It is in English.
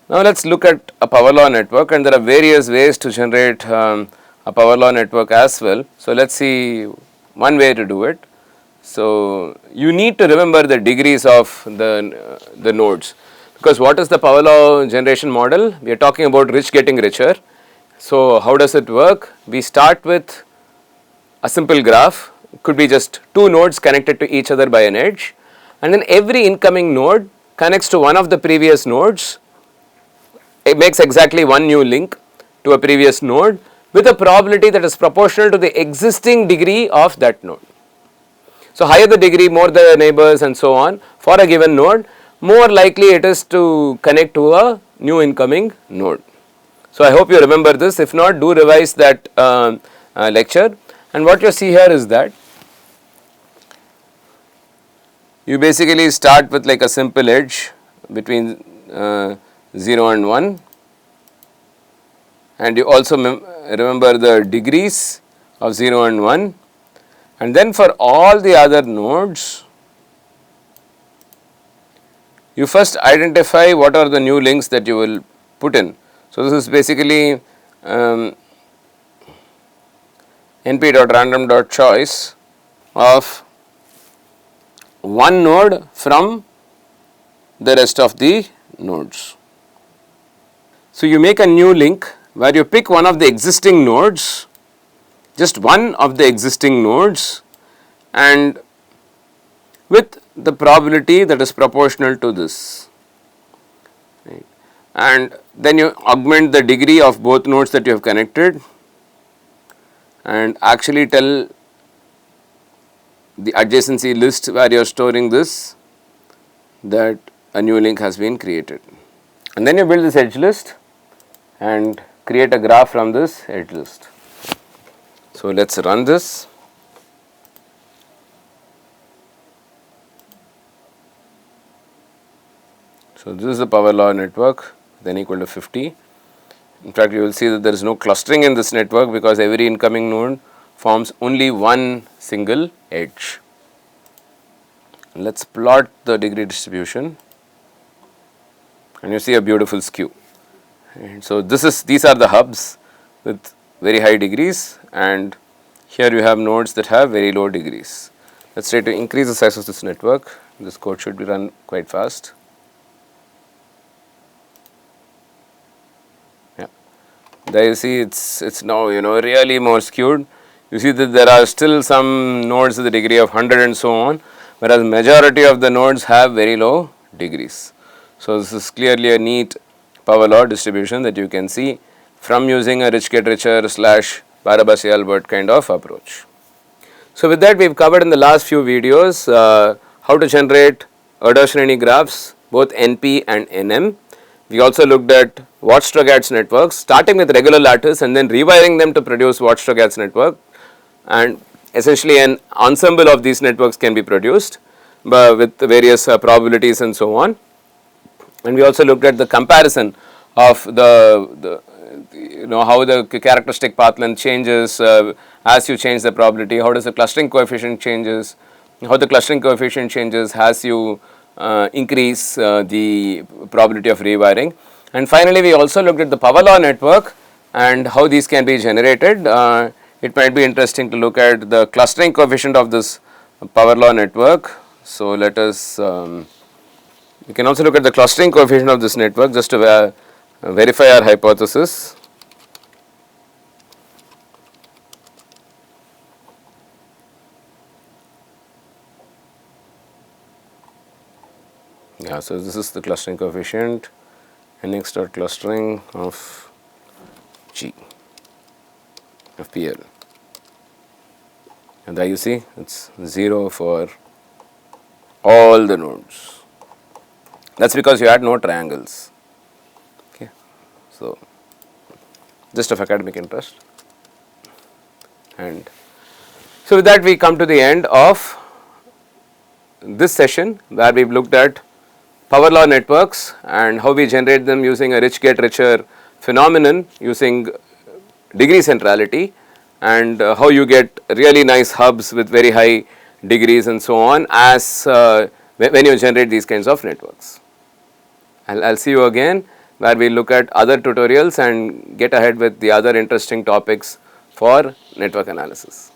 Now let's look at a power law network, and there are various ways to generate a power law network as well. So let's see one way to do it. So you need to remember the degrees of the nodes, because what is the power law generation model? We are talking about rich getting richer. So how does it work? We start with a simple graph, it could be just two nodes connected to each other by an edge, and then every incoming node connects to one of the previous nodes. It makes exactly one new link to a previous node with a probability that is proportional to the existing degree of that node. So higher the degree, more the neighbors and so on for a given node, more likely it is to connect to a new incoming node. So I hope you remember this. If not, do revise that lecture. And what you see here is that you basically start with like a simple edge between 0 and 1, and you also remember the degrees of 0 and 1, and then for all the other nodes you first identify what are the new links that you will put in. So this is basically np.random.choice of one node from the rest of the nodes. So you make a new link where you pick one of the existing nodes, just one of the existing nodes, and with the probability that is proportional to this, right. And then you augment the degree of both nodes that you have connected and actually tell the adjacency list where you are storing this that a new link has been created. And then you build this edge list and create a graph from this edge list. So let's run this. So this is the power law network, then equal to 50. In fact, you will see that there is no clustering in this network because every incoming node forms only one single edge. Let's plot the degree distribution, and you see a beautiful skew. And so these are the hubs with very high degrees, and here you have nodes that have very low degrees. Let's try to increase the size of this network. This code should be run quite fast. Yeah, there you see it's now really more skewed. You see that there are still some nodes with the degree of 100 and so on, whereas majority of the nodes have very low degrees. So this is clearly a neat power law distribution that you can see from using a rich get richer / Barabasi Albert kind of approach. So with that, we have covered in the last few videos how to generate Rényi graphs, both NP and NM. We also looked at Watts Strogatz networks, starting with regular lattice and then rewiring them to produce Watts Strogatz network, and essentially an ensemble of these networks can be produced with various probabilities and so on. And we also looked at the comparison of the how the characteristic path length changes as you change the probability, how does the clustering coefficient changes, how the clustering coefficient changes as you increase the probability of rewiring. And finally, we also looked at the power law network and how these can be generated. It might be interesting to look at the clustering coefficient of this power law network. So let us we can also look at the clustering coefficient of this network just to verify our hypothesis. Yeah, so this is the clustering coefficient, nx dot clustering of G of PL, and there you see it's 0 for all the nodes. That's because you had no triangles. Okay, so just of academic interest. And so with that, we come to the end of this session where we've looked at power law networks and how we generate them using a rich get richer phenomenon using degree centrality, and how you get really nice hubs with very high degrees and so on as when you generate these kinds of networks. I'll see you again where we look at other tutorials and get ahead with the other interesting topics for network analysis.